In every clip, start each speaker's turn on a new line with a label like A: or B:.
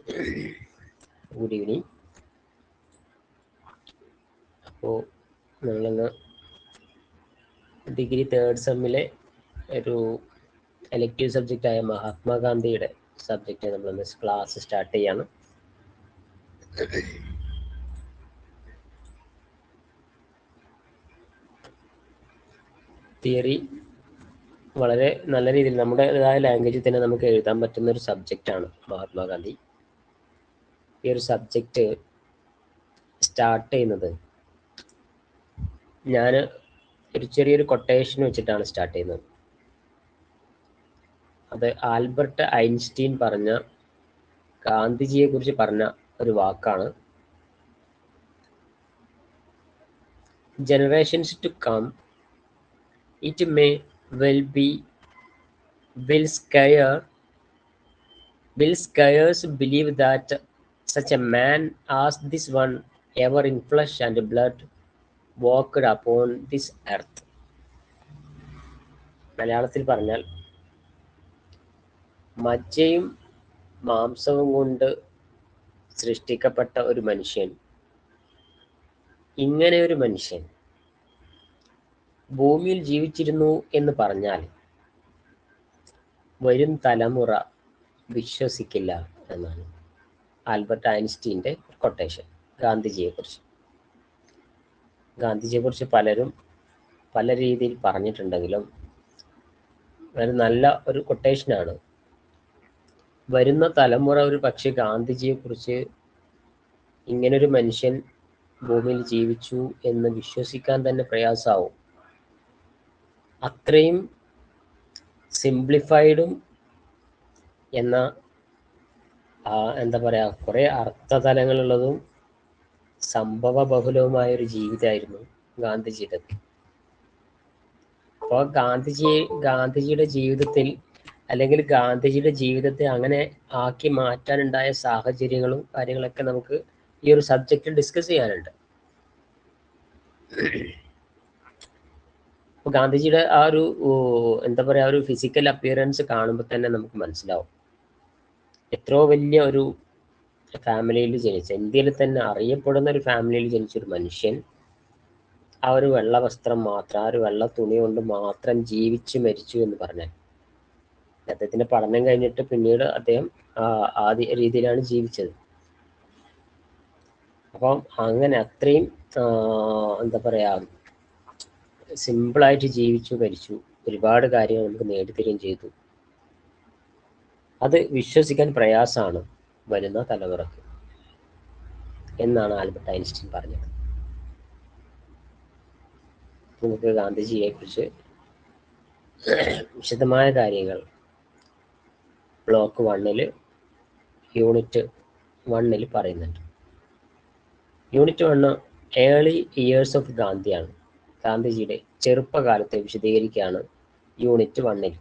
A: Good evening. അപ്പോൾ നമ്മളിന്ന് degree third സെമ്മിലെ ഒരു എലക്റ്റീവ് സബ്ജക്റ്റായ മഹാത്മാഗാന്ധിയുടെ സബ്ജക്റ്റ് നമ്മളിന്ന് ക്ലാസ് സ്റ്റാർട്ട് ചെയ്യാണ്. തിയറി വളരെ നല്ല രീതിയിൽ നമ്മുടേതായ ലാംഗ്വേജിൽ തന്നെ നമുക്ക് എഴുതാൻ പറ്റുന്ന ഒരു സബ്ജക്റ്റാണ് മഹാത്മാഗാന്ധി. ഈ ഒരു സബ്ജക്റ്റ് സ്റ്റാർട്ട് ചെയ്യുന്നത് ഞാൻ ഒരു ചെറിയൊരു കൊട്ടേഷൻ വെച്ചിട്ടാണ് സ്റ്റാർട്ട് ചെയ്യുന്നത്. അത് ആൽബർട്ട് ഐൻസ്റ്റീൻ പറഞ്ഞ ഗാന്ധിജിയെ കുറിച്ച് പറഞ്ഞ ഒരു വാക്കാണ്. Generations to come, it may well be will scarce believe that such a man as this one ever in flesh and blood walked upon this earth. മലയാളത്തിൽ പറഞ്ഞാൽ മജ്ജയും മാംസവും കൊണ്ട് സൃഷ്ടിക്കപ്പെട്ട ഒരു മനുഷ്യൻ, ഇങ്ങനെ ഒരു മനുഷ്യൻ ഭൂമിയിൽ ജീവിച്ചിരുന്നു എന്ന് പറഞ്ഞാൽ വരും തലമുറ വിശ്വസിക്കില്ല എന്നാണ് ആൽബർട്ട് ഐൻസ്റ്റീൻ്റെ കൊട്ടേഷൻ ഗാന്ധിജിയെക്കുറിച്ച്. ഗാന്ധിജിയെക്കുറിച്ച് പലരും പല രീതിയിൽ പറഞ്ഞിട്ടുണ്ടെങ്കിലും അത് നല്ല ഒരു കൊട്ടേഷനാണ്. വരുന്ന തലമുറ ഒരു പക്ഷേ ഗാന്ധിജിയെക്കുറിച്ച് ഇങ്ങനൊരു മനുഷ്യൻ ഭൂമിയിൽ ജീവിച്ചു എന്ന് വിശ്വസിക്കാൻ തന്നെ പ്രയാസമാവും. അത്രയും സിംപ്ലിഫൈഡും എന്ന എന്താ പറയുക, കുറേ അർത്ഥതലങ്ങളുള്ളതും സംഭവ ബഹുലവുമായൊരു ജീവിതമായിരുന്നു ഗാന്ധിജിയുടെ. അപ്പോൾ ഗാന്ധിജിയുടെ ജീവിതത്തിൽ അല്ലെങ്കിൽ ഗാന്ധിജിയുടെ ജീവിതത്തെ അങ്ങനെ ആക്കി മാറ്റാനുണ്ടായ സാഹചര്യങ്ങളും കാര്യങ്ങളൊക്കെ നമുക്ക് ഈ ഒരു സബ്ജക്റ്റിൽ ഡിസ്കസ് ചെയ്യാനുണ്ട്. അപ്പോൾ ഗാന്ധിജിയുടെ ആ ഒരു എന്താ പറയുക, ഒരു ഫിസിക്കൽ അപ്പിയറൻസ് കാണുമ്പോൾ തന്നെ നമുക്ക് മനസ്സിലാവും എത്രയോ വലിയ ഒരു ഫാമിലിയിൽ ജനിച്ച, ഇന്ത്യയിൽ തന്നെ അറിയപ്പെടുന്ന ഒരു ഫാമിലിയിൽ ജനിച്ചൊരു മനുഷ്യൻ ആ ഒരു വെള്ള വസ്ത്രം മാത്രം, ആ ഒരു വെള്ള തുണി കൊണ്ട് മാത്രം ജീവിച്ചു മരിച്ചു എന്ന് പറഞ്ഞാൽ, അദ്ദേഹത്തിൻ്റെ പഠനം കഴിഞ്ഞിട്ട് പിന്നീട് അദ്ദേഹം ആദ്യ രീതിയിലാണ് ജീവിച്ചത്. അപ്പം അങ്ങനെ അത്രയും എന്താ പറയുക, സിമ്പിളായിട്ട് ജീവിച്ചു മരിച്ചു, ഒരുപാട് കാര്യങ്ങൾ നമുക്ക് നേടിത്തരികയും ചെയ്തു. അത് വിശ്വസിക്കാൻ പ്രയാസമാണ് വരുന്ന തലമുറക്ക് എന്നാണ് ആൽബർട്ട് ഐൻസ്റ്റീൻ പറഞ്ഞത്. നമുക്ക് ഗാന്ധിജിയെക്കുറിച്ച് വിശദമായ കാര്യങ്ങൾ ബ്ലോക്ക് 1 യൂണിറ്റ് 1 പറയുന്നുണ്ട്. യൂണിറ്റ് 1 ഏർലി ഇയേഴ്സ് ഓഫ് ഗാന്ധിയാണ്. ഗാന്ധിജിയുടെ ചെറുപ്പകാലത്തെ വിശദീകരിക്കുകയാണ് യൂണിറ്റ് 1.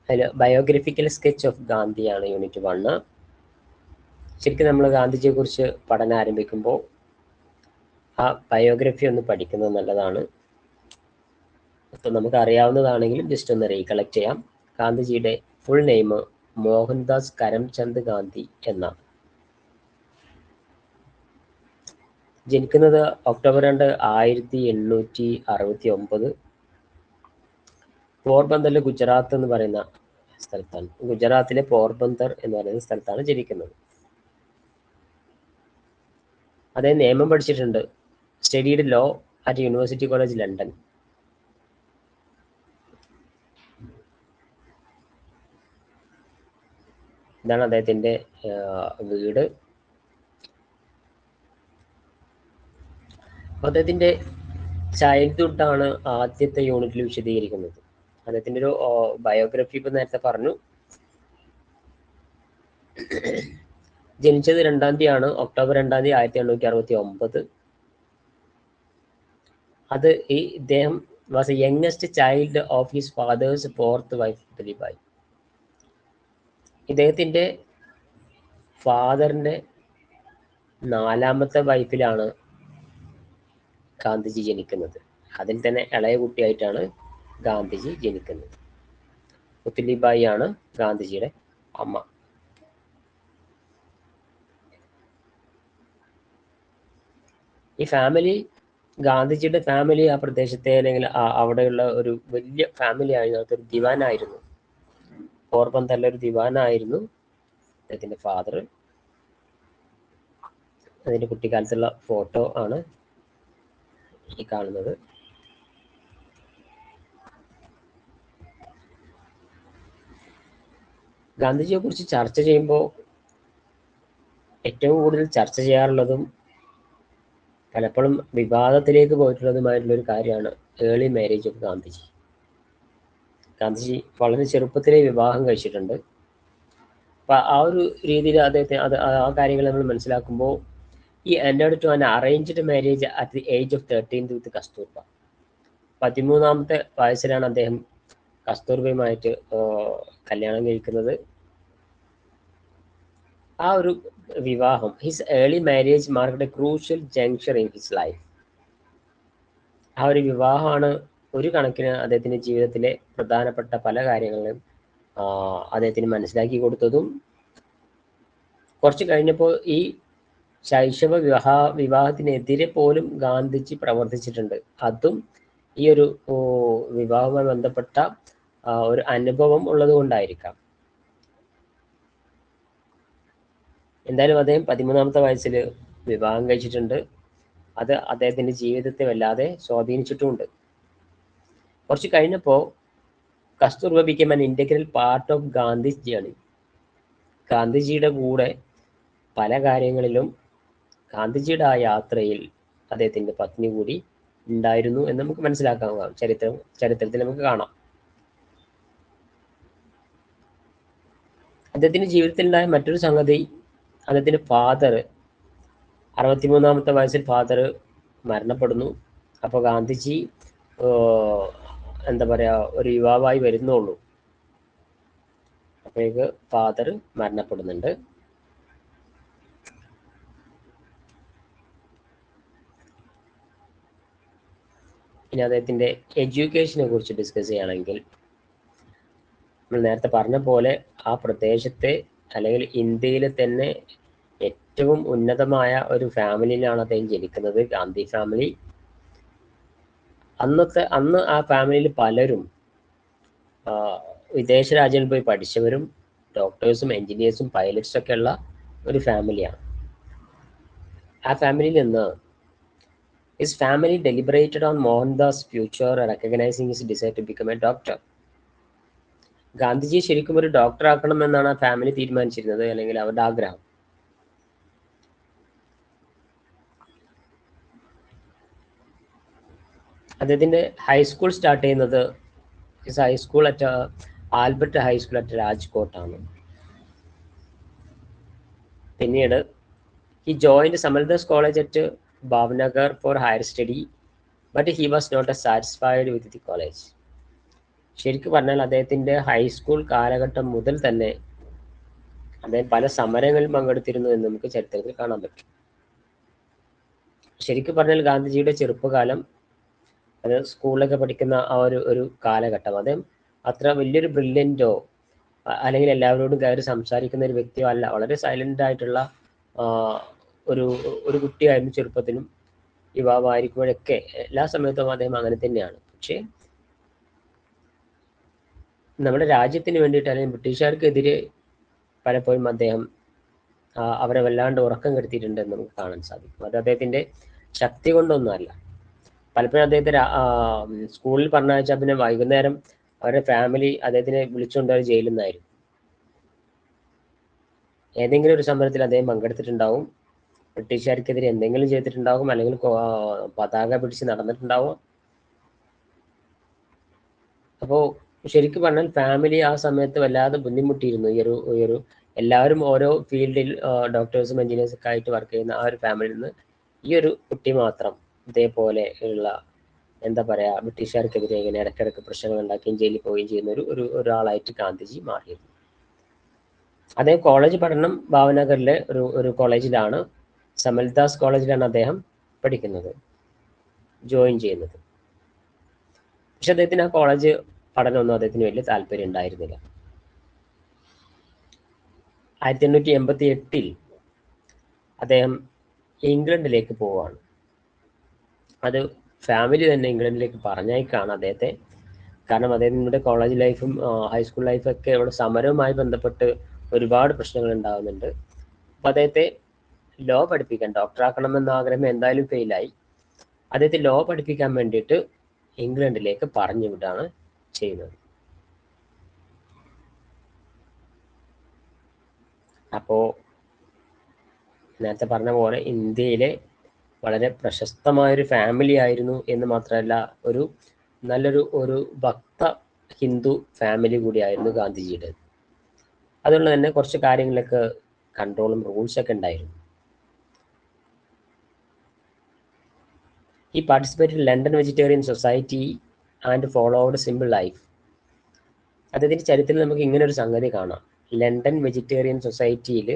A: അതിൽ ബയോഗ്രഫിക്കൽ സ്കെച്ച് ഓഫ് ഗാന്ധിയാണ് യൂണിറ്റ് 1. ശരിക്കും നമ്മൾ ഗാന്ധിജിയെക്കുറിച്ച് പഠനം ആരംഭിക്കുമ്പോൾ ആ ബയോഗ്രഫി ഒന്ന് പഠിക്കുന്നത് നല്ലതാണ്. അപ്പം നമുക്ക് അറിയാവുന്നതാണെങ്കിലും ജസ്റ്റ് ഒന്ന് റീകളക്ട് ചെയ്യാം. ഗാന്ധിജിയുടെ ഫുൾ നെയിം മോഹൻദാസ് കരംചന്ദ് ഗാന്ധി എന്നാണ്. ജനിക്കുന്നത് ഒക്ടോബർ 2, 1869 പോർബന്തറിൽ, ഗുജറാത്ത് എന്ന് പറയുന്ന സ്ഥലത്താണ്. ഗുജറാത്തിലെ പോർബന്തർ എന്ന് പറയുന്ന സ്ഥലത്താണ് ജനിക്കുന്നത്. അദ്ദേഹം നിയമം പഠിച്ചിട്ടുണ്ട്. Studied law at University College London. ഇതാണ് അദ്ദേഹത്തിൻ്റെ വീട്. അദ്ദേഹത്തിൻ്റെ ചൈൽഡ്ഹുഡാണ് ആദ്യത്തെ യൂണിറ്റിൽ വിശദീകരിക്കുന്നത്. അദ്ദേഹത്തിൻ്റെ ഒരു ബയോഗ്രഫി ഇപ്പം നേരത്തെ പറഞ്ഞു. ജനിച്ചത് 2-ാം തീയതിയാണ്, ഒക്ടോബർ 2-ാം തീയതി 1869. അത് ഇദ്ദേഹം was a youngest child of his father's 4th wife Putlibai. ഇദ്ദേഹത്തിൻ്റെ ഫാദറിൻ്റെ 4ാമത്തെ വൈഫിലാണ് ഗാന്ധിജി ജനിക്കുന്നത്. അതിൽ തന്നെ ഇളയ കുട്ടിയായിട്ടാണ് ഗാന്ധിജി ജനിക്കുന്നത്. പുത്ലിബായി ആണ് ഗാന്ധിജിയുടെ അമ്മ. ഈ ഫാമിലി, ഗാന്ധിജിയുടെ ഫാമിലി ആ പ്രദേശത്തെ അല്ലെങ്കിൽ അവിടെയുള്ള ഒരു വലിയ ഫാമിലി ആയിരുന്നു. അതൊരു ദിവാനായിരുന്നു. പോർബന്തറിലെ ഒരു ദിവാനായിരുന്നു അദ്ദേഹത്തിന്റെ ഫാദർ. അതിന്റെ കുട്ടിക്കാലത്തുള്ള ഫോട്ടോ ആണ് ഈ കാണുന്നത്. ഗാന്ധിജിയെ കുറിച്ച് ചർച്ച ചെയ്യുമ്പോൾ ഏറ്റവും കൂടുതൽ ചർച്ച ചെയ്യാറുള്ളതും പലപ്പോഴും വിവാദത്തിലേക്ക് പോയിട്ടുള്ളതുമായിട്ടുള്ള ഒരു കാര്യമാണ് early marriage of Gandhiji. Gandhiji വളരെ ചെറുപ്പത്തിലേ വിവാഹം കഴിച്ചിട്ടുണ്ട്. അപ്പൊ ആ ഒരു രീതിയിൽ അദ്ദേഹത്തെ ആ കാര്യങ്ങൾ നമ്മൾ മനസ്സിലാക്കുമ്പോൾ ഈ entered to an arranged marriage at the age of 13 with Kasturba. 13-ാമത്തെ വയസ്സിലാണ് അദ്ദേഹം കസ്തൂർബയുമായിട്ട് കല്യാണം കഴിക്കുന്നത്. ആ ഒരു വിവാഹം, his early marriage marked a crucial juncture in his life. ആ ഒരു വിവാഹമാണ് ഒരു കണക്കിന് അദ്ദേഹത്തിന്റെ ജീവിതത്തിലെ പ്രധാനപ്പെട്ട പല കാര്യങ്ങളും അദ്ദേഹത്തിന് മനസ്സിലാക്കി കൊടുത്തതും. കുറച്ച് കഴിഞ്ഞപ്പോൾ ഈ ശൈശവ വിവാഹത്തിനെതിരെ പോലും ഗാന്ധിജി പ്രവർത്തിച്ചിട്ടുണ്ട്. അതും ഈ ഒരു വിവാഹവുമായി ബന്ധപ്പെട്ട ഒരു അനുഭവം ഉള്ളത് കൊണ്ടായിരിക്കാം. എന്തായാലും അദ്ദേഹം 13-ാമത്തെ വയസ്സിൽ വിവാഹം കഴിച്ചിട്ടുണ്ട്. അത് അദ്ദേഹത്തിന്റെ ജീവിതത്തെ വല്ലാതെ സ്വാധീനിച്ചിട്ടുമുണ്ട്. കുറച്ച് കഴിഞ്ഞപ്പോൾ Kasturba became an integral part of Gandhi's journey. ഗാന്ധിജിയുടെ കൂടെ പല കാര്യങ്ങളിലും ഗാന്ധിജിയുടെ ആ യാത്രയിൽ അദ്ദേഹത്തിന്റെ പത്നി കൂടി ഉണ്ടായിരുന്നു എന്ന് നമുക്ക് മനസ്സിലാക്കാൻ ചരിത്രത്തിൽ നമുക്ക് കാണാം. അദ്ദേഹത്തിന്റെ ജീവിതത്തിലുണ്ടായ മറ്റൊരു സംഗതി, അദ്ദേഹത്തിന്റെ ഫാദർ 63-ാമത്തെ വയസ്സിൽ ഫാദർ മരണപ്പെടുന്നു. അപ്പോൾ ഗാന്ധിജി എന്താ പറയാ, ഒരു യുവാവായി വരുന്നുള്ളൂ. അപ്പോഴേക്ക് ഫാദർ മരണപ്പെടുന്നുണ്ട്. ഇനി അദ്ദേഹത്തിന്റെ എഡ്യൂക്കേഷനെ കുറിച്ച് ഡിസ്കസ് ചെയ്യുകയാണെങ്കിൽ, നമ്മൾ നേരത്തെ പറഞ്ഞ പോലെ ആ പ്രദേശത്തെ അല്ലെങ്കിൽ ഇന്ത്യയിലെ തന്നെ ഏറ്റവും ഉന്നതമായ ഒരു ഫാമിലിയിലാണ് അദ്ദേഹം ജനിക്കുന്നത്, ഗാന്ധി ഫാമിലി. അന്ന് ആ ഫാമിലിയിൽ പലരും വിദേശ രാജ്യങ്ങളിൽ പോയി പഠിച്ചവരും ഡോക്ടേഴ്സും എഞ്ചിനീയേഴ്സും പൈലറ്റ്സും ഒക്കെ ഉള്ള ഒരു ഫാമിലിയാണ്. ആ ഫാമിലിയിൽ നിന്ന് his family deliberated on Mohandas future, recognizing his desire to become a doctor. ഗാന്ധിജിയെ ശരിക്കും ഒരു ഡോക്ടർ ആക്കണമെന്നാണ് ആ ഫാമിലി തീരുമാനിച്ചിരുന്നത്, അല്ലെങ്കിൽ അവരുടെ ആഗ്രഹം. അദ്ദേഹത്തിന്റെ ഹൈസ്കൂൾ സ്റ്റാർട്ട് ചെയ്യുന്നത് high school at Albert high school at രാജ്കോട്ടാണ്. പിന്നീട് he joined Samaldas College at Bhavnagar for higher study, but he was not satisfied with the college. ശരിക്കും പറഞ്ഞാൽ അദ്ദേഹത്തിന്റെ ഹൈസ്കൂൾ കാലഘട്ടം മുതൽ തന്നെ അദ്ദേഹം പല സമരങ്ങളിൽ പങ്കെടുത്തിരുന്നു എന്ന് നമുക്ക് ചരിത്രത്തിൽ കാണാൻ പറ്റും. ശരിക്കും പറഞ്ഞാൽ ഗാന്ധിജിയുടെ ചെറുപ്പകാലം, അത് സ്കൂളിലൊക്കെ പഠിക്കുന്ന ആ ഒരു കാലഘട്ടം, അദ്ദേഹം അത്ര വലിയൊരു ബ്രില്യൻറ്റോ അല്ലെങ്കിൽ എല്ലാവരോടും കയറി സംസാരിക്കുന്ന ഒരു വ്യക്തിയോ അല്ല. വളരെ സൈലന്റ് ആയിട്ടുള്ള ഒരു കുട്ടിയായിരുന്നു ചെറുപ്പത്തിനും യുവാവായിരിക്കുമ്പോഴൊക്കെ. എല്ലാ സമയത്തും അദ്ദേഹം അങ്ങനെ തന്നെയാണ്. പക്ഷേ നമ്മുടെ രാജ്യത്തിന് വേണ്ടിയിട്ട് അല്ലെങ്കിൽ ബ്രിട്ടീഷുകാർക്കെതിരെ പലപ്പോഴും അദ്ദേഹം അവരെ വല്ലാണ്ട് ഉറക്കം കെടുത്തിയിട്ടുണ്ടെന്ന് നമുക്ക് കാണാൻ സാധിക്കും. അത് അദ്ദേഹത്തിന്റെ ശക്തി കൊണ്ടൊന്നുമല്ല. പലപ്പോഴും അദ്ദേഹത്തെ സ്കൂളിൽ പറഞ്ഞയച്ചാൽ പിന്നെ വൈകുന്നേരം അവരുടെ ഫാമിലി അദ്ദേഹത്തിനെ വിളിച്ചുകൊണ്ടുവരും ജയിലിൽ നിന്നായിരുന്നു. ഏതെങ്കിലും ഒരു സമരത്തിൽ അദ്ദേഹം പങ്കെടുത്തിട്ടുണ്ടാവും, ബ്രിട്ടീഷുകാർക്കെതിരെ എന്തെങ്കിലും ചെയ്തിട്ടുണ്ടാകും, അല്ലെങ്കിൽ പതാക പിടിച്ച് നടന്നിട്ടുണ്ടാവും. അപ്പോൾ ശരിക്കും പറഞ്ഞാൽ ഫാമിലി ആ സമയത്ത് വല്ലാതെ ബുദ്ധിമുട്ടിയിരുന്നു. ഈ ഒരു എല്ലാവരും ഓരോ ഫീൽഡിൽ ഡോക്ടേഴ്സും എഞ്ചിനീയേഴ്സും ഒക്കെ ആയിട്ട് വർക്ക് ചെയ്യുന്ന ആ ഒരു ഫാമിലിയിൽ നിന്ന് ഈ ഒരു കുട്ടി മാത്രം ഇതേപോലെ ഉള്ള എന്താ പറയാ, ബ്രിട്ടീഷുകാർക്കെതിരെ ഇങ്ങനെ ഇടയ്ക്കിടയ്ക്ക് പ്രശ്നങ്ങൾ ഉണ്ടാക്കുകയും ജയിലിൽ പോവുകയും ചെയ്യുന്ന ഒരാളായിട്ട് ഗാന്ധിജി മാറിയിരുന്നു. അദ്ദേഹം കോളേജ് പഠനം ഭാവനഗറിലെ ഒരു കോളേജിലാണ്, സമൽദാസ് കോളേജിലാണ് അദ്ദേഹം പഠിക്കുന്നത്, ജോയിൻ ചെയ്യുന്നത്. പക്ഷെ അദ്ദേഹത്തിന് ആ കോളേജ് പഠനമൊന്നും അദ്ദേഹത്തിന് വലിയ താല്പര്യം ഉണ്ടായിരുന്നില്ല. 1888 അദ്ദേഹം ഇംഗ്ലണ്ടിലേക്ക് പോവുകയാണ്. അത് ഫാമിലി തന്നെ ഇംഗ്ലണ്ടിലേക്ക് പറഞ്ഞയക്കാണ് അദ്ദേഹത്തെ. കാരണം അദ്ദേഹത്തിൻ്റെ കോളേജ് ലൈഫും ഹൈസ്കൂൾ ലൈഫൊക്കെ ഇവിടെ സമരവുമായി ബന്ധപ്പെട്ട് ഒരുപാട് പ്രശ്നങ്ങൾ ഉണ്ടാകുന്നുണ്ട്. അപ്പോൾ അദ്ദേഹത്തെ ലോ പഠിപ്പിക്കാൻ, ഡോക്ടറാക്കണമെന്ന ആഗ്രഹം എന്തായാലും ഫെയിലായി. അദ്ദേഹത്തെ ലോ പഠിപ്പിക്കാൻ വേണ്ടിയിട്ട് ഇംഗ്ലണ്ടിലേക്ക് പറഞ്ഞു വിടാണ് ചെയ്യുന്നത്. അപ്പോൾ നേരത്തെ പറഞ്ഞ പോലെ ഇന്ത്യയിലെ വളരെ പ്രശസ്തമായൊരു ഫാമിലി ആയിരുന്നു എന്ന് മാത്രമല്ല, നല്ലൊരു ഭക്ത ഹിന്ദു ഫാമിലി കൂടിയായിരുന്നു ഗാന്ധിജിയുടെ. അതുകൊണ്ട് തന്നെ കുറച്ച് കാര്യങ്ങളിലൊക്കെ കൺട്രോളും റൂൾസൊക്കെ ഉണ്ടായിരുന്നു. He participated in London Vegetarian Society and followed simple life. അദ്ദേഹത്തിൻ്റെ ചരിത്രത്തിൽ നമുക്ക് ഇങ്ങനെ ഒരു സംഗതി കാണാം. ലണ്ടൻ വെജിറ്റേറിയൻ സൊസൈറ്റിയിൽ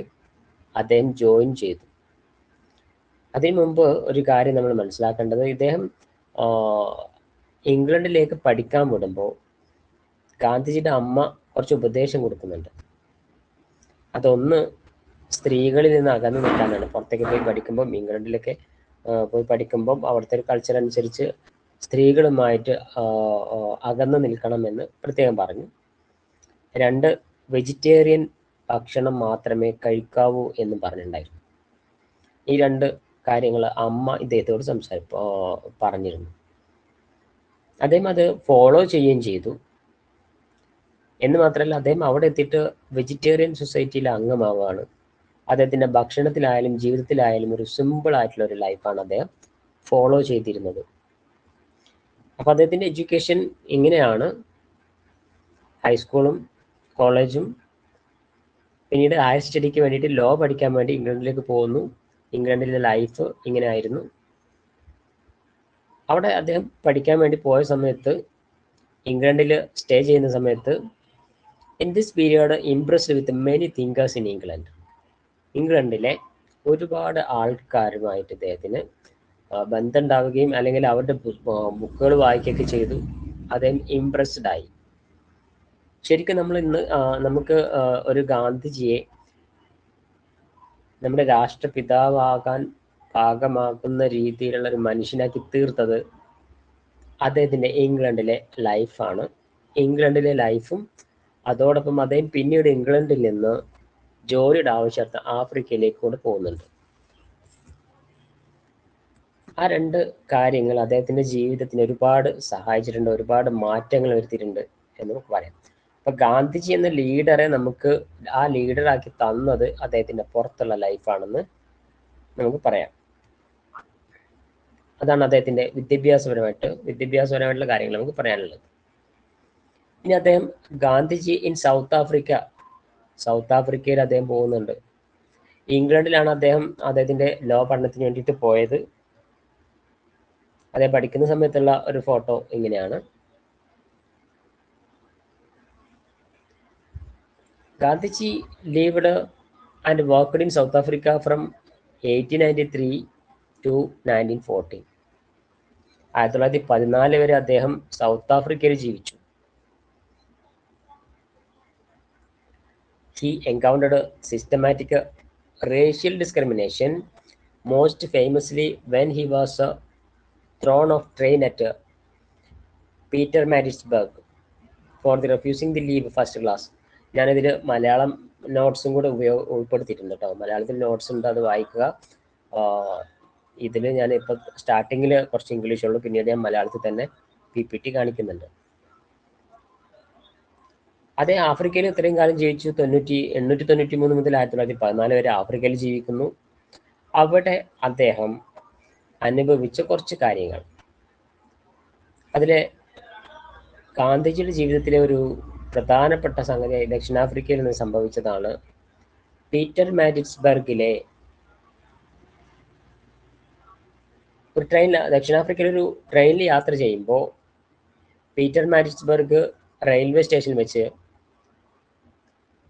A: അദ്ദേഹം ജോയിൻ ചെയ്തു. അതിനു മുമ്പ് ഒരു കാര്യം നമ്മൾ മനസ്സിലാക്കേണ്ടത്, ഇദ്ദേഹം ഇംഗ്ലണ്ടിലേക്ക് പഠിക്കാൻ വിടുമ്പോൾ ഗാന്ധിജിയുടെ അമ്മ കുറച്ച് ഉപദേശം കൊടുക്കുന്നുണ്ട്. അതൊന്ന് സ്ത്രീകളിൽ നിന്ന് അകന്നു നിൽക്കാനാണ്. പുറത്തേക്ക് പോയി പഠിക്കുമ്പം, ഇംഗ്ലണ്ടിലൊക്കെ പോയി പഠിക്കുമ്പം അവിടുത്തെ ഒരു കൾച്ചർ അനുസരിച്ച് സ്ത്രീകളുമായിട്ട് അകന്നു നിൽക്കണമെന്ന് പ്രത്യേകം പറഞ്ഞു. 2, വെജിറ്റേറിയൻ ഭക്ഷണം മാത്രമേ കഴിക്കാവൂ എന്ന് പറഞ്ഞിട്ടുണ്ടായിരുന്നു. ഈ 2 കാര്യങ്ങൾ അമ്മ ഇദ്ദേഹത്തോട് പറഞ്ഞിരുന്നു. അദ്ദേഹം അത് ഫോളോ ചെയ്യുകയും ചെയ്തു. എന്ന് മാത്രമല്ല, അദ്ദേഹം അവിടെ എത്തിയിട്ട് വെജിറ്റേറിയൻ സൊസൈറ്റിയിലെ അംഗമാവുകയാണ്. അദ്ദേഹത്തിൻ്റെ ഭക്ഷണത്തിലായാലും ജീവിതത്തിലായാലും ഒരു സിമ്പിൾ ആയിട്ടുള്ള ഒരു ലൈഫാണ് അദ്ദേഹം ഫോളോ ചെയ്തിരുന്നത്. അപ്പോൾ അദ്ദേഹത്തിൻ്റെ എഡ്യൂക്കേഷൻ ഇങ്ങനെയാണ്. ഹൈസ്കൂളും കോളേജും പിന്നീട് ഹയർ സ്റ്റഡിക്ക് വേണ്ടിയിട്ട് ലോ പഠിക്കാൻ വേണ്ടി ഇംഗ്ലണ്ടിലേക്ക് പോകുന്നു. ഇംഗ്ലണ്ടിലെ ലൈഫ് ഇങ്ങനെ ആയിരുന്നു. അവിടെ അദ്ദേഹം പഠിക്കാൻ വേണ്ടി പോയ സമയത്ത്, ഇംഗ്ലണ്ടിൽ സ്റ്റേ ചെയ്യുന്ന സമയത്ത്, in this period impressed with many thinkers in England. ഇംഗ്ലണ്ടിലെ ഒരുപാട് ആൾക്കാരുമായിട്ട് ഇദ്ദേഹത്തിന് ബന്ധം ഉണ്ടാവുകയും അല്ലെങ്കിൽ അവരുടെ ബുക്കുകൾ വായിക്കുകയൊക്കെ ചെയ്തു. അദ്ദേഹം ഇംപ്രസ്ഡ് ആയി. ശരിക്കും നമുക്ക് ഒരു ഗാന്ധിജിയെ നമ്മുടെ രാഷ്ട്രപിതാവാകാൻ പാകമാക്കുന്ന രീതിയിലുള്ള ഒരു മനുഷ്യനാക്കി തീർത്തത് അദ്ദേഹത്തിൻ്റെ ഇംഗ്ലണ്ടിലെ ലൈഫാണ്. ഇംഗ്ലണ്ടിലെ ലൈഫും അതോടൊപ്പം അദ്ദേഹം പിന്നീട് ഇംഗ്ലണ്ടിൽ നിന്ന് ജോലിയുടെ ആവശ്യാർത്ഥം ആഫ്രിക്കയിലേക്ക് കൂടെ പോകുന്നുണ്ട്. ആ 2 കാര്യങ്ങൾ അദ്ദേഹത്തിൻ്റെ ജീവിതത്തിന് ഒരുപാട് സഹായിച്ചിട്ടുണ്ട്, ഒരുപാട് മാറ്റങ്ങൾ വരുത്തിയിട്ടുണ്ട് എന്ന് നമുക്ക് പറയാം. അപ്പൊ ഗാന്ധിജി എന്ന ലീഡറെ നമുക്ക് ആ ലീഡറാക്കി തന്നത് അദ്ദേഹത്തിന്റെ പുറത്തുള്ള ലൈഫാണെന്ന് നമുക്ക് പറയാം. അതാണ് അദ്ദേഹത്തിന്റെ വിദ്യാഭ്യാസപരമായിട്ടുള്ള കാര്യങ്ങൾ നമുക്ക് പറയാനുള്ളത്. ഇനി അദ്ദേഹം ഗാന്ധിജി ഇൻ സൗത്ത് ആഫ്രിക്കയിൽ അദ്ദേഹം പോകുന്നുണ്ട്. ഇംഗ്ലണ്ടിലാണ് അദ്ദേഹത്തിന്റെ ലോ പഠനത്തിന് വേണ്ടിയിട്ട് പോയത്. അദ്ദേഹം പഠിക്കുന്ന സമയത്തുള്ള ഒരു ഫോട്ടോ ഇങ്ങനെയാണ്. Gandhiji lived and worked in South Africa from 1893 to 1914. 1914 വരെ അദ്ദേഹം സൗത്ത് ആഫ്രിക്കയിൽ ജീവിച്ചു. He encountered systematic racial discrimination, most famously when he was thrown off train at Pietermaritzburg for refusing the leave first class. ഞാനിതിൽ മലയാളം നോട്ട്സും കൂടെ ഉൾപ്പെടുത്തിയിട്ടുണ്ട് കേട്ടോ. മലയാളത്തിൽ നോട്ട്സ് ഉണ്ട്, അത് വായിക്കുക. ഇതിൽ ഞാൻ ഇപ്പോൾ സ്റ്റാർട്ടിങ്ങിൽ കുറച്ച് ഇംഗ്ലീഷ് ഉള്ളൂ, പിന്നീട് ഞാൻ മലയാളത്തിൽ തന്നെ PPT കാണിക്കുന്നുണ്ട്. അതേ ആഫ്രിക്കയിൽ ഇത്രയും കാലം ജീവിച്ചു. 893 മുതൽ 1914 വരെ ആഫ്രിക്കയിൽ ജീവിക്കുന്നു. അവിടെ അദ്ദേഹം അനുഭവിച്ച കുറച്ച് കാര്യങ്ങൾ, അതിലെ ഗാന്ധിജിയുടെ ജീവിതത്തിലെ ഒരു പ്രധാനപ്പെട്ട സംഗതി ദക്ഷിണാഫ്രിക്കയിൽ നിന്ന് സംഭവിച്ചതാണ്. പീറ്റർമാരിറ്റ്സ്ബർഗിലെ ഒരു ദക്ഷിണാഫ്രിക്കയിൽ ഒരു ട്രെയിനിൽ യാത്ര ചെയ്യുമ്പോൾ പീറ്റർമാരിറ്റ്സ്ബർഗ് റെയിൽവേ സ്റ്റേഷനിൽ വെച്ച്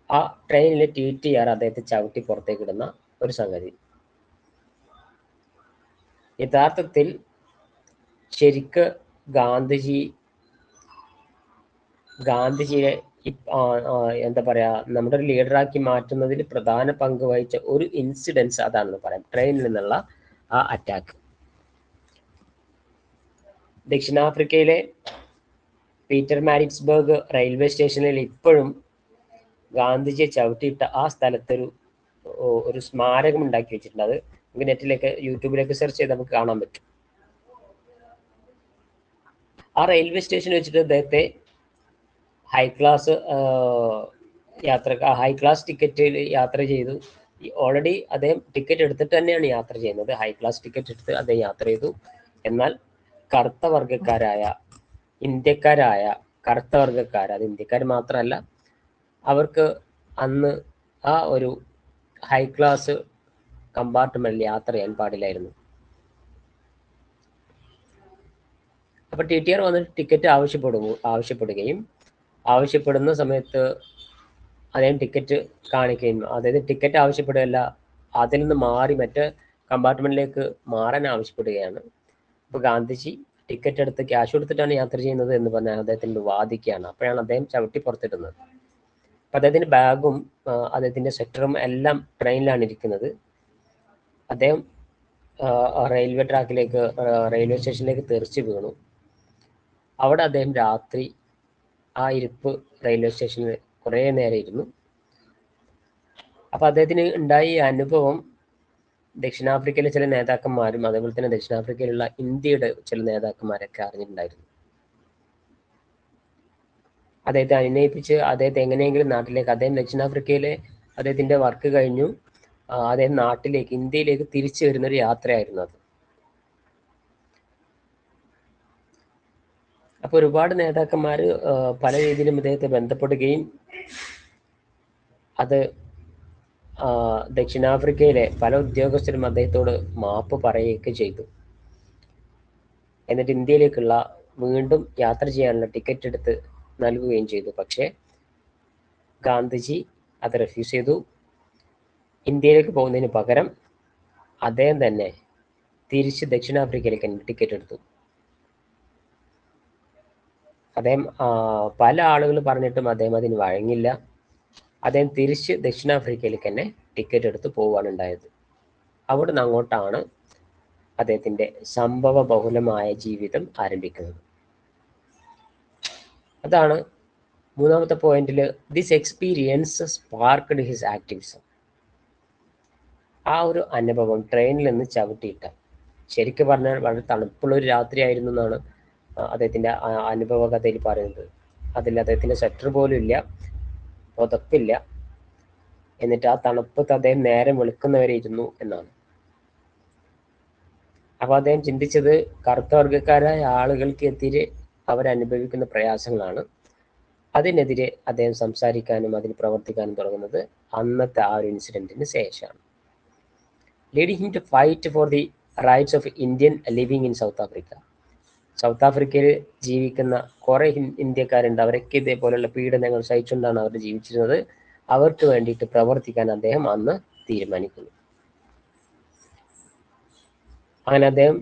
A: ആ ട്രെയിനിലെ TTR അദ്ദേഹത്തെ ചവിട്ടി പുറത്തേക്ക് ഇടുന്ന ഒരു സംഗതി. യഥാർത്ഥത്തിൽ ശരിക്ക് ഗാന്ധിജി ഗാന്ധിജിയെ എന്താ പറയാ, നമ്മുടെ ഒരു ലീഡറാക്കി മാറ്റുന്നതിൽ പ്രധാന പങ്ക് വഹിച്ച ഒരു ഇൻസിഡൻസ് അതാണെന്ന് പറയാം, ട്രെയിനിൽ നിന്നുള്ള ആ അറ്റാക്ക്. ദക്ഷിണാഫ്രിക്കയിലെ പീറ്റർ മാരിറ്റ്സ്ബർഗ് റെയിൽവേ സ്റ്റേഷനിൽ ഇപ്പോഴും ഗാന്ധിജിയെ ചവിട്ടിയിട്ട ആ സ്ഥലത്തൊരു ഒരു സ്മാരകം ഉണ്ടാക്കി വെച്ചിട്ടുണ്ട്. അത് നമുക്ക് നെറ്റിലേക്ക് യൂട്യൂബിലേക്ക് സെർച്ച് ചെയ്ത് നമുക്ക് കാണാൻ പറ്റും. ആ റെയിൽവേ സ്റ്റേഷനിൽ വെച്ചിട്ട് അദ്ദേഹത്തെ ഹൈ ക്ലാസ് ടിക്കറ്റിൽ യാത്ര ചെയ്തു. ഓൾറെഡി അദ്ദേഹം ടിക്കറ്റ് എടുത്തിട്ട് തന്നെയാണ് യാത്ര ചെയ്യുന്നത്. ഹൈ ക്ലാസ് ടിക്കറ്റ് എടുത്ത് അദ്ദേഹം യാത്ര ചെയ്തു. എന്നാൽ കറുത്ത വർഗക്കാരായ കറുത്ത വർഗക്കാർ, അത് ഇന്ത്യക്കാർ മാത്രമല്ല, അവർക്ക് അന്ന് ആ ഒരു ഹൈ ക്ലാസ് കമ്പാർട്ട്മെന്റിൽ യാത്ര ചെയ്യാൻ പാടില്ലായിരുന്നു. അപ്പൊ TTR വന്നിട്ട് ടിക്കറ്റ് ആവശ്യപ്പെടുകയും ആവശ്യപ്പെടുന്ന സമയത്ത് അദ്ദേഹം ടിക്കറ്റ് കാണിക്കുകയും, അതായത് ടിക്കറ്റ് ആവശ്യപ്പെടുകയല്ല, അതിൽ നിന്ന് മാറി മറ്റേ കമ്പാർട്ട്മെന്റിലേക്ക് മാറാൻ ആവശ്യപ്പെടുകയാണ്. അപ്പൊ ഗാന്ധിജി ടിക്കറ്റ് എടുത്ത് ക്യാഷ് കൊടുത്തിട്ടാണ് യാത്ര ചെയ്യുന്നത് എന്ന് പറഞ്ഞാൽ അദ്ദേഹത്തിന് വാദിക്കുകയാണ്. അപ്പോഴാണ് അദ്ദേഹം ചവിട്ടി പുറത്തിടുന്നത്. അപ്പൊ അദ്ദേഹത്തിന്റെ ബാഗും അദ്ദേഹത്തിന്റെ സ്വെറ്ററും എല്ലാം ട്രെയിനിലാണ് ഇരിക്കുന്നത്. അദ്ദേഹം റെയിൽവേ സ്റ്റേഷനിലേക്ക് തെറിച്ചു വീണു. അവിടെ അദ്ദേഹം രാത്രി ആ ഇരിപ്പ് റെയിൽവേ സ്റ്റേഷനിൽ കുറേ നേരം ഇരുന്നു. അപ്പൊ അദ്ദേഹത്തിന് ഉണ്ടായ അനുഭവം ദക്ഷിണാഫ്രിക്കയിലെ ചില നേതാക്കന്മാരും അതേപോലെ തന്നെ ദക്ഷിണാഫ്രിക്കയിലുള്ള ഇന്ത്യയുടെ ചില നേതാക്കന്മാരൊക്കെ അറിഞ്ഞിട്ടുണ്ടായിരുന്നു. അദ്ദേഹത്തെ അനുനയിപ്പിച്ച് അദ്ദേഹത്തെ എങ്ങനെയെങ്കിലും നാട്ടിലേക്ക്, അദ്ദേഹം ദക്ഷിണാഫ്രിക്കയിലെ അദ്ദേഹത്തിന്റെ വർക്ക് കഴിഞ്ഞു, അദ്ദേഹം നാട്ടിലേക്ക്, ഇന്ത്യയിലേക്ക് തിരിച്ചു വരുന്നൊരു യാത്രയായിരുന്നു അത്. അപ്പൊ ഒരുപാട് നേതാക്കന്മാർ പല രീതിയിലും അദ്ദേഹത്തെ ബന്ധപ്പെടുകയും അത് ദക്ഷിണാഫ്രിക്കയിലെ പല ഉദ്യോഗസ്ഥരും അദ്ദേഹത്തോട് മാപ്പ് പറയുകയൊക്കെ ചെയ്തു. എന്നിട്ട് ഇന്ത്യയിലേക്കുള്ള വീണ്ടും യാത്ര ചെയ്യാനുള്ള ടിക്കറ്റ് എടുത്ത് നൽകുകയും ചെയ്തു. പക്ഷേ ഗാന്ധിജി അത് റെഫ്യൂസ് ചെയ്തു. ഇന്ത്യയിലേക്ക് പോകുന്നതിന് പകരം അദ്ദേഹം തന്നെ തിരിച്ച് ദക്ഷിണാഫ്രിക്കയിലേക്ക് ടിക്കറ്റ് എടുത്തു. അദ്ദേഹം പല ആളുകൾ പറഞ്ഞിട്ടും അദ്ദേഹം അതിന് വഴങ്ങില്ല. അദ്ദേഹം തിരിച്ച് ദക്ഷിണാഫ്രിക്കയിലേക്ക് തന്നെ ടിക്കറ്റ് എടുത്ത് പോവുകയാണ് ഉണ്ടായത്. അവിടുന്ന് അങ്ങോട്ടാണ് അദ്ദേഹത്തിന്റെ സംഭവ ബഹുലമായ ജീവിതം ആരംഭിക്കുന്നത്. അതാണ് മൂന്നാമത്തെ പോയിന്റിൽ, ദിസ് എക്സ്പീരിയൻസ് സ്പാർക്ക്ഡ് ഹിസ് ആക്ടിവിസം. ആ ഒരു അനുഭവം, ട്രെയിനിൽ നിന്ന് ചവിട്ടിയിട്ട, ശരിക്കും പറഞ്ഞാൽ വളരെ തണുപ്പുള്ള ഒരു രാത്രിയായിരുന്നു എന്നാണ് അദ്ദേഹത്തിന്റെ അനുഭവ കഥയിൽ പറയുന്നത്. അതിൽ അദ്ദേഹത്തിന്റെ സ്വെറ്റർ പോലും ഇല്ല, പുതപ്പില്ല. എന്നിട്ട് ആ തണുപ്പത്ത് അദ്ദേഹം നേരം വെളുക്കുന്നവരെ ഇരുന്നു എന്നാണ്. അപ്പൊ അദ്ദേഹം ചിന്തിച്ചത് കറുത്ത വർഗക്കാരായ ആളുകൾക്കെതിരെ അവരനുഭവിക്കുന്ന പ്രയാസങ്ങളാണ്. അതിനെതിരെ അദ്ദേഹം സംസാരിക്കാനും അതിൽ പ്രവർത്തിക്കാനും തുടങ്ങുന്നത് അന്നത്തെ ആ ഒരു ഇൻസിഡന്റിന് ശേഷമാണ്. Leading him to fight for the rights of Indian living in South Africa. South ആഫ്രിക്കയിൽ ജീവിക്കുന്ന കുറെ ഇന്ത്യക്കാരുണ്ട്. അവരൊക്കെ ഇതേപോലെയുള്ള പീഡനങ്ങൾ സഹിച്ചുകൊണ്ടാണ് അവർ ജീവിച്ചിരുന്നത്. അവർക്ക് വേണ്ടിയിട്ട് പ്രവർത്തിക്കാൻ അദ്ദേഹം അന്ന് തീരുമാനിക്കുന്നു. അങ്ങനെ അദ്ദേഹം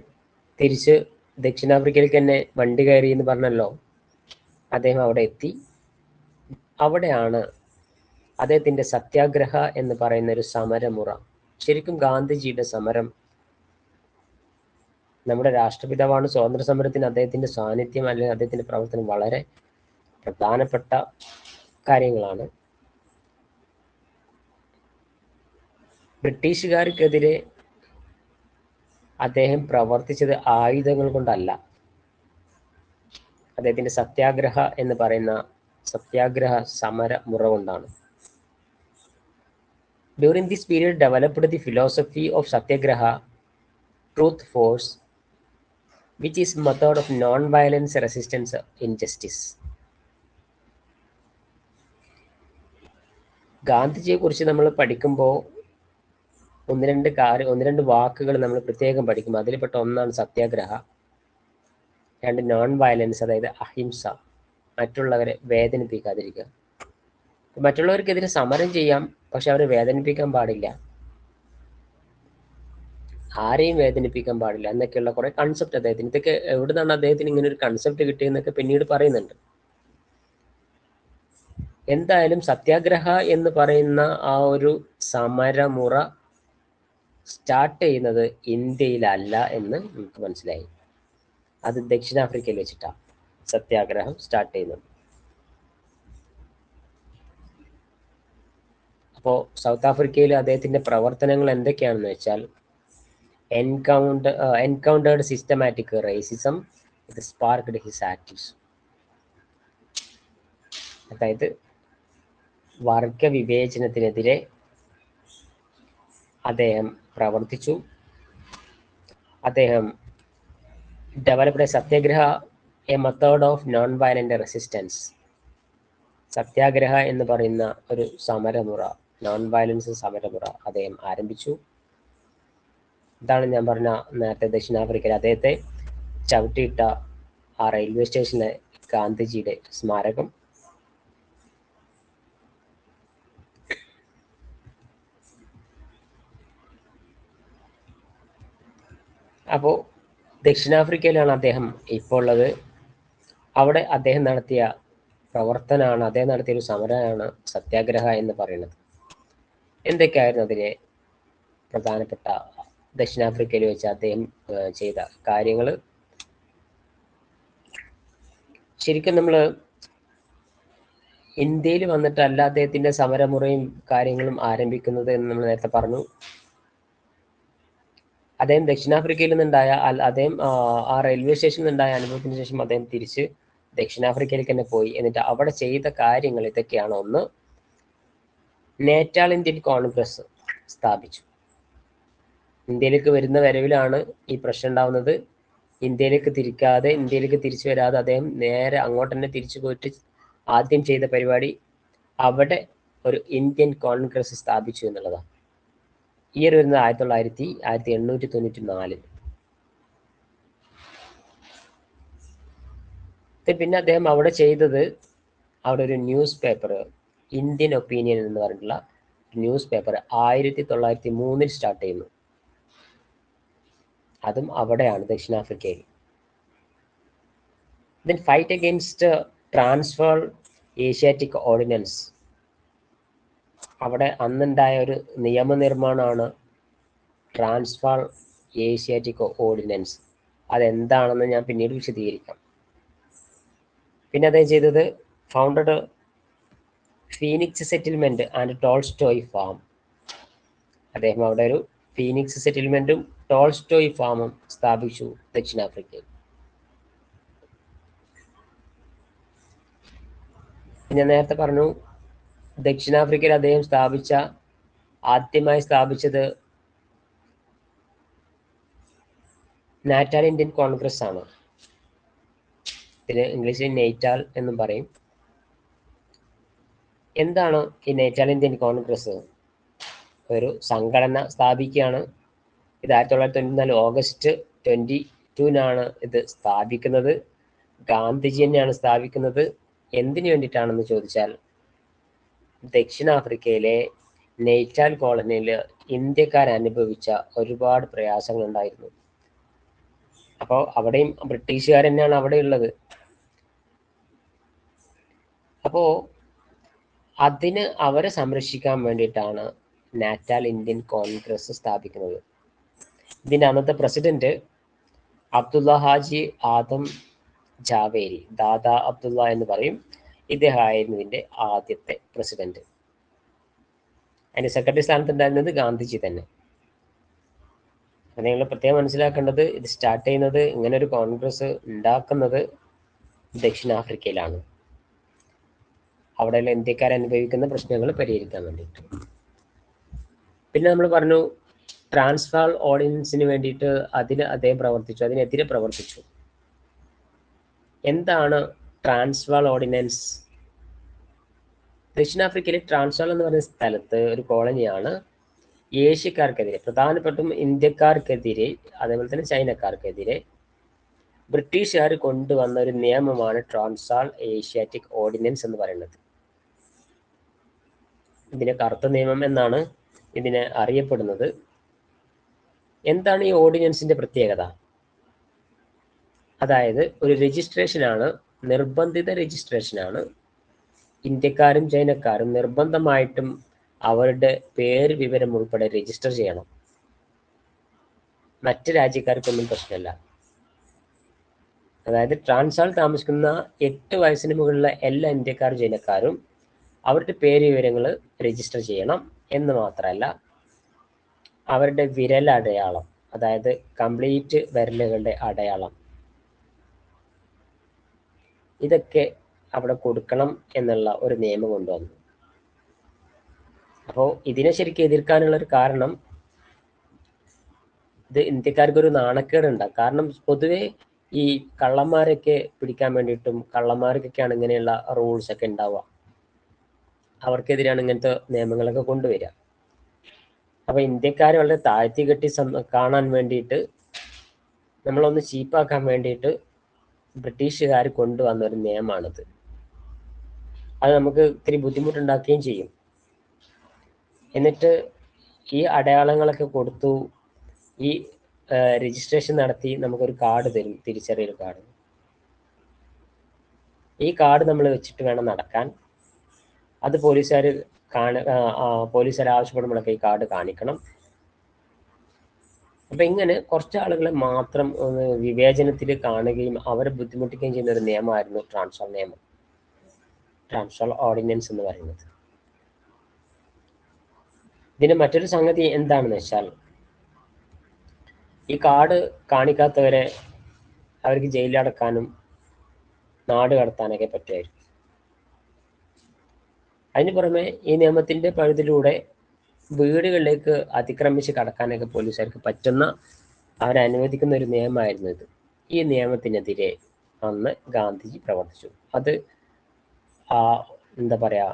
A: തിരിച്ച് ദക്ഷിണാഫ്രിക്കയിലേക്ക് തന്നെ വണ്ടി കയറി എന്ന് പറഞ്ഞല്ലോ. അദ്ദേഹം അവിടെ എത്തി. അവിടെയാണ് അദ്ദേഹത്തിന്റെ സത്യാഗ്രഹ എന്ന് പറയുന്ന ഒരു സമരമുറ, ശരിക്കും ഗാന്ധിജിയുടെ സമരം. നമ്മുടെ രാഷ്ട്രപിതാവാണ്. സ്വാതന്ത്ര്യ സമരത്തിന് അദ്ദേഹത്തിന്റെ സാന്നിധ്യം അല്ലെങ്കിൽ അദ്ദേഹത്തിന്റെ പ്രവർത്തനം വളരെ പ്രധാനപ്പെട്ട കാര്യങ്ങളാണ്. ബ്രിട്ടീഷുകാർക്കെതിരെ അദ്ദേഹം പ്രവർത്തിച്ചത് ആയുധങ്ങൾ കൊണ്ടല്ല, അദ്ദേഹത്തിന്റെ സത്യാഗ്രഹ എന്ന് പറയുന്ന സത്യാഗ്രഹ സമര മുറ കൊണ്ടാണ്. During this period developed the philosophy of Satyagraha, truth force, which is method of non-violence resistance injustice. ഗാന്ധിജിയെ കുറിച്ച് നമ്മൾ പഠിക്കുമ്പോൾ ഒന്ന് രണ്ട് വാക്കുകൾ നമ്മൾ പ്രത്യേകം പഠിക്കും. അതിൽപ്പെട്ട ഒന്നാണ് സത്യാഗ്രഹ, രണ്ട് നോൺ വയലൻസ്, അതായത് അഹിംസ, മറ്റുള്ളവരെ വേദനിപ്പിക്കാതിരിക്കുക. മറ്റുള്ളവർക്കെതിരെ സമരം ചെയ്യാം, പക്ഷെ അവരെ വേദനിപ്പിക്കാൻ പാടില്ല, ആരെയും വേദനിപ്പിക്കാൻ പാടില്ല എന്നൊക്കെയുള്ള കുറെ കൺസെപ്റ്റ് അദ്ദേഹത്തിന്. ഇതൊക്കെ എവിടെ നിന്നാണ് അദ്ദേഹത്തിന് ഇങ്ങനെ ഒരു കൺസെപ്റ്റ് കിട്ടിയെന്നൊക്കെ പിന്നീട് പറയുന്നുണ്ട്. എന്തായാലും സത്യാഗ്രഹ എന്ന് പറയുന്ന ആ ഒരു സമരമുറ സ്റ്റാർട്ട് ചെയ്യുന്നത് ഇന്ത്യയിലല്ല എന്ന് നമുക്ക് മനസ്സിലായി. അത് ദക്ഷിണാഫ്രിക്കയിൽ വെച്ചിട്ടാണ് സത്യാഗ്രഹം സ്റ്റാർട്ട് ചെയ്യുന്നത്. അപ്പോൾ സൗത്ത് ആഫ്രിക്കയിൽ അദ്ദേഹത്തിന്റെ പ്രവർത്തനങ്ങൾ എന്തൊക്കെയാണെന്ന് വെച്ചാൽ, എൻകൗണ്ടേർഡ് സിസ്റ്റമാറ്റിക് റേസിസം, ഇത് സ്പാർക്ക്ഡ് ഹിസ് ആക്ടിവ്സ്. അതായത് വർഗവിവേചനത്തിനെതിരെ അദ്ദേഹം പ്രവർത്തിച്ചു. അദ്ദേഹം developed satyagraha, a method of non violent resistance. Satyagraha എന്ന് പറയുന്ന ഒരു സമരമുറ, നോൺ വയലൻസ് സമരമുറ അദ്ദേഹം ആരംഭിച്ചു. ഇതാണ് ഞാൻ പറഞ്ഞ നേരത്തെ ദക്ഷിണാഫ്രിക്കയിൽ അദ്ദേഹത്തെ ചവിട്ടിയിട്ട ആ റെയിൽവേ സ്റ്റേഷനിലെ ഗാന്ധിജിയുടെ സ്മാരകം. അപ്പോൾ ദക്ഷിണാഫ്രിക്കയിലാണ് അദ്ദേഹം ഇപ്പോൾ ഉള്ളത്. അവിടെ അദ്ദേഹം നടത്തിയ പ്രവർത്തനമാണ്, അദ്ദേഹം നടത്തിയ ഒരു സമരമാണ് സത്യാഗ്രഹ എന്ന് പറയുന്നത്. എന്തൊക്കെയായിരുന്നു അതിലെ പ്രധാനപ്പെട്ട ദക്ഷിണാഫ്രിക്കയിൽ വെച്ച് അദ്ദേഹം ചെയ്ത കാര്യങ്ങൾ? ശരിക്കും നമ്മൾ ഇന്ത്യയിൽ വന്നിട്ടല്ല അദ്ദേഹത്തിന്റെ സമരമുറയും കാര്യങ്ങളും ആരംഭിക്കുന്നത് എന്ന് നമ്മൾ നേരത്തെ പറഞ്ഞു. അദ്ദേഹം ദക്ഷിണാഫ്രിക്കയിൽ നിന്നുണ്ടായ അദ്ദേഹം ആ റെയിൽവേ സ്റ്റേഷനിൽ നിന്നുണ്ടായ അനുഭവത്തിന് ശേഷം അദ്ദേഹം തിരിച്ച് ദക്ഷിണാഫ്രിക്കയിലേക്ക് തന്നെ പോയി. എന്നിട്ട് അവിടെ ചെയ്ത കാര്യങ്ങൾ ഇതൊക്കെയാണ്. ഒന്ന്, നേറ്റാൾ ഇന്ത്യൻ കോൺഗ്രസ് സ്ഥാപിച്ചു. ഇന്ത്യയിലേക്ക് വരുന്ന വരവിലാണ് ഈ പ്രശ്നം ഉണ്ടാവുന്നത്. ഇന്ത്യയിലേക്ക് തിരിച്ചു വരാതെ അദ്ദേഹം നേരെ അങ്ങോട്ട് തന്നെ തിരിച്ചു പോയിട്ട് ആദ്യം ചെയ്ത പരിപാടി അവിടെ ഒരു ഇന്ത്യൻ കോൺഗ്രസ് സ്ഥാപിച്ചു എന്നുള്ളതാണ്. ഇയർ വരുന്നത് 1894. പിന്നെ അദ്ദേഹം അവിടെ ചെയ്തത്, അവിടെ ഒരു ന്യൂസ് പേപ്പർ, ഇന്ത്യൻ ഒപ്പീനിയൻ എന്ന് പറഞ്ഞിട്ടുള്ള ന്യൂസ് പേപ്പർ 1903 സ്റ്റാർട്ട് ചെയ്യുന്നു. അതും അവിടെയാണ്, ദക്ഷിണാഫ്രിക്കയിൽ. Then fight against transfer Asiatic ordinance. അവിടെ അന്നുണ്ടായ ഒരു നിയമനിർമ്മാണമാണ് ട്രാൻസ്ഫർ ഏഷ്യാറ്റിക് ഓർഡിനൻസ്. അതെന്താണെന്ന് ഞാൻ പിന്നീട് വിശദീകരിക്കാം. പിന്നെ അദ്ദേഹം ചെയ്തത് founded Phoenix settlement and Tolstoy farm. അദ്ദേഹം അവിടെ ഒരു ഫീനിക്സ് സെറ്റിൽമെന്റും ടോൾസ്റ്റോയ് ഫാമും സ്ഥാപിച്ചു ദക്ഷിണാഫ്രിക്കയിൽ. ഞാൻ നേരത്തെ പറഞ്ഞു, ദക്ഷിണാഫ്രിക്കയിൽ അദ്ദേഹം ആദ്യമായി സ്ഥാപിച്ചത് നാറ്റാൾ ഇന്ത്യൻ കോൺഗ്രസ് ആണ്. ഇതിന് ഇംഗ്ലീഷിൽ നെയ്റ്റാൾ എന്നും പറയും. എന്താണ് ഈ നേറ്റാൾ ഇന്ത്യൻ കോൺഗ്രസ്? ഒരു സംഘടന സ്ഥാപിക്കുകയാണ്. ഇത് 1994 ഓഗസ്റ്റ് 22 ഇത് സ്ഥാപിക്കുന്നത്. ഗാന്ധിജി തന്നെയാണ് സ്ഥാപിക്കുന്നത്. എന്തിനു വേണ്ടിയിട്ടാണെന്ന് ചോദിച്ചാൽ, ദക്ഷിണാഫ്രിക്കയിലെ നെയ്റ്റാൾ കോളനിയിൽ ഇന്ത്യക്കാർ അനുഭവിച്ച ഒരുപാട് പ്രയാസങ്ങൾ ഉണ്ടായിരുന്നു. അപ്പോൾ അവിടെയും ബ്രിട്ടീഷുകാർ തന്നെയാണ് അവിടെ ഉള്ളത്. അപ്പോൾ അതിന് അവരെ സംരക്ഷിക്കാൻ വേണ്ടിയിട്ടാണ് നാറ്റാൾ ഇന്ത്യൻ കോൺഗ്രസ് സ്ഥാപിക്കുന്നത്. ഇതിൻ്റെ അന്നത്തെ പ്രസിഡന്റ് അബ്ദുള്ള ഹാജി ആദം ജാവേരി, ദാദാ അബ്ദുള്ള എന്ന് പറയും. ഇദ്ദേഹമായിരുന്നു ഇതിൻ്റെ ആദ്യത്തെ പ്രസിഡന്റ്. അതിന്റെ സെക്രട്ടറി സ്ഥാനത്തുണ്ടായിരുന്നത് ഗാന്ധിജി തന്നെ. നിങ്ങൾ പ്രത്യേകം മനസ്സിലാക്കേണ്ടത്, ഇത് സ്റ്റാർട്ട് ചെയ്യുന്നത്, ഇങ്ങനെ ഒരു കോൺഗ്രസ് ഉണ്ടാക്കുന്നത് ദക്ഷിണാഫ്രിക്കയിലാണ്. അവിടെയുള്ള ഇന്ത്യക്കാർ അനുഭവിക്കുന്ന പ്രശ്നങ്ങൾ പരിഹരിക്കാൻ വേണ്ടിയിട്ട്. പിന്നെ നമ്മൾ പറഞ്ഞു, ട്രാൻസ്ഫാൾ ഓർഡിനൻസിന് വേണ്ടിയിട്ട് അദ്ദേഹം പ്രവർത്തിച്ചു, അതിനെതിരെ പ്രവർത്തിച്ചു. എന്താണ് ട്രാൻസ്വാൾ ഓർഡിനൻസ്? ദക്ഷിണാഫ്രിക്കയിലെ ട്രാൻസ്വാൾ എന്ന് പറയുന്ന സ്ഥലത്ത് ഒരു കോളനിയാണ്. ഏഷ്യക്കാർക്കെതിരെ, പ്രധാനപ്പെട്ടും ഇന്ത്യക്കാർക്കെതിരെ, അതേപോലെ തന്നെ ചൈനക്കാർക്കെതിരെ ബ്രിട്ടീഷുകാർ കൊണ്ടുവന്ന ഒരു നിയമമാണ് ട്രാൻസ്വാൾ ഏഷ്യാറ്റിക് ഓർഡിനൻസ് എന്ന് പറയുന്നത്. ഇതിനെ കറുത്ത നിയമം എന്നാണ് ഇതിനെ അറിയപ്പെടുന്നത്. എന്താണ് ഈ ഓർഡിനൻസിന്റെ പ്രത്യേകത? അതായത് ഒരു രജിസ്ട്രേഷനാണ്, നിർബന്ധിത രജിസ്ട്രേഷനാണ്. ഇന്ത്യക്കാരും ചൈനക്കാരും നിർബന്ധമായിട്ടും അവരുടെ പേര് വിവരം ഉൾപ്പെടെ രജിസ്റ്റർ ചെയ്യണം. മറ്റ് രാജ്യക്കാർക്കൊന്നും പ്രശ്നമില്ല. അതായത് ട്രാൻസാൾ താമസിക്കുന്ന 8 വയസ്സിന് മുകളിലുള്ള എല്ലാ ഇന്ത്യക്കാരും ചൈനക്കാരും അവരുടെ പേര് വിവരങ്ങൾ രജിസ്റ്റർ ചെയ്യണം എന്ന് മാത്രമല്ല, അവരുടെ വിരലടയാളം, അതായത് കംപ്ലീറ്റ് വിരലുകളുടെ അടയാളം, ഇതൊക്കെ അവിടെ കൊടുക്കണം എന്നുള്ള ഒരു നിയമം കൊണ്ടുവന്നു. അപ്പോൾ ഇതിനെ ശരിക്കും എതിർക്കാനുള്ള ഒരു കാരണം, ഇത് ഇന്ത്യക്കാർക്ക് ഒരു നാണക്കേടുണ്ട്. കാരണം പൊതുവെ ഈ കള്ളന്മാരൊക്കെ പിടിക്കാൻ വേണ്ടിയിട്ടും കള്ളന്മാർക്കൊക്കെയാണ് ഇങ്ങനെയുള്ള റൂൾസ് ഒക്കെ ഉണ്ടാവുക. അവർക്കെതിരെയാണ് ഇങ്ങനത്തെ നിയമങ്ങളൊക്കെ കൊണ്ടുവരിക. അപ്പൊ ഇന്ത്യക്കാരെ വളരെ താഴ്ത്തി കെട്ടി കാണാൻ വേണ്ടിയിട്ട്, നമ്മളൊന്ന് ചീപ്പാക്കാൻ വേണ്ടിയിട്ട് ബ്രിട്ടീഷുകാർ കൊണ്ടുവന്ന ഒരു നിയമമാണിത്. അത് നമുക്ക് ഇത്തിരി ബുദ്ധിമുട്ടുണ്ടാക്കുകയും ചെയ്യും. എന്നിട്ട് ഈ അടയാളങ്ങളൊക്കെ കൊടുത്തു, ഈ രജിസ്ട്രേഷൻ നടത്തി നമുക്കൊരു കാർഡ് തരും, തിരിച്ചറിയൽ കാർഡ്. ഈ കാർഡ് നമ്മൾ വെച്ചിട്ട് വേണം നടക്കാൻ. അത് പോലീസുകാർ ആവശ്യപ്പെടുമ്പോഴൊക്കെ ഈ കാർഡ് കാണിക്കണം. അപ്പൊ ഇങ്ങനെ കുറച്ച് ആളുകളെ മാത്രം വിവേചനത്തിൽ കാണുകയും അവരെ ബുദ്ധിമുട്ടിക്കുകയും ചെയ്യുന്ന ഒരു നിയമമായിരുന്നു ട്രാൻസാൾ നിയമം, ട്രാൻസാൾ ഓർഡിനൻസ് എന്ന് പറയുന്നത്. ഇതിന് മറ്റൊരു സംഗതി എന്താണെന്ന് വെച്ചാൽ, ഈ കാർഡ് കാണിക്കാത്തവരെ അവർക്ക് ജയിലിലടക്കാനും നാട് കടത്താനൊക്കെ പറ്റുമായിരുന്നു. അതിന് പുറമെ ഈ നിയമത്തിന്റെ പരിധിയിലൂടെ വീടുകളിലേക്ക് അതിക്രമിച്ച് കടക്കാനൊക്കെ പോലീസുകാർക്ക് പറ്റുന്ന, അവരനുവദിക്കുന്ന ഒരു നിയമമായിരുന്നു ഇത്. ഈ നിയമത്തിനെതിരെ അന്ന് ഗാന്ധിജി പ്രവർത്തിച്ചു. അത് എന്താ പറയാ,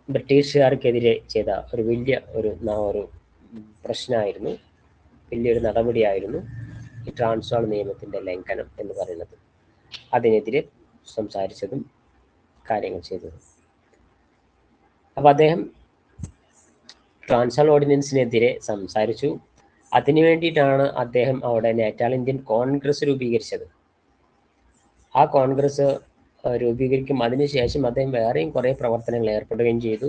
A: ബ്രിട്ടീഷുകാർക്കെതിരെ ചെയ്ത ഒരു വലിയ ഒരു പ്രശ്നമായിരുന്നു, വലിയൊരു നടപടിയായിരുന്നു ഈ ട്രാൻസ്വാൾ നിയമത്തിന്റെ ലംഘനം എന്ന് പറയുന്നത്. അതിനെതിരെ സംസാരിച്ചതും കാര്യങ്ങൾ ചെയ്തതും. അപ്പൊ അദ്ദേഹം ട്രാൻസ്വാൾ ഓർഡിനൻസിനെതിരെ സംസാരിച്ചു. അതിനു വേണ്ടിയിട്ടാണ് അദ്ദേഹം അവിടെ നേറ്റാൾ ഇന്ത്യൻ കോൺഗ്രസ് രൂപീകരിച്ചത്. ആ കോൺഗ്രസ് രൂപീകരിക്കും അതിനുശേഷം അദ്ദേഹം വേറെയും കുറേ പ്രവർത്തനങ്ങൾ ഏർപ്പെടുകയും ചെയ്തു.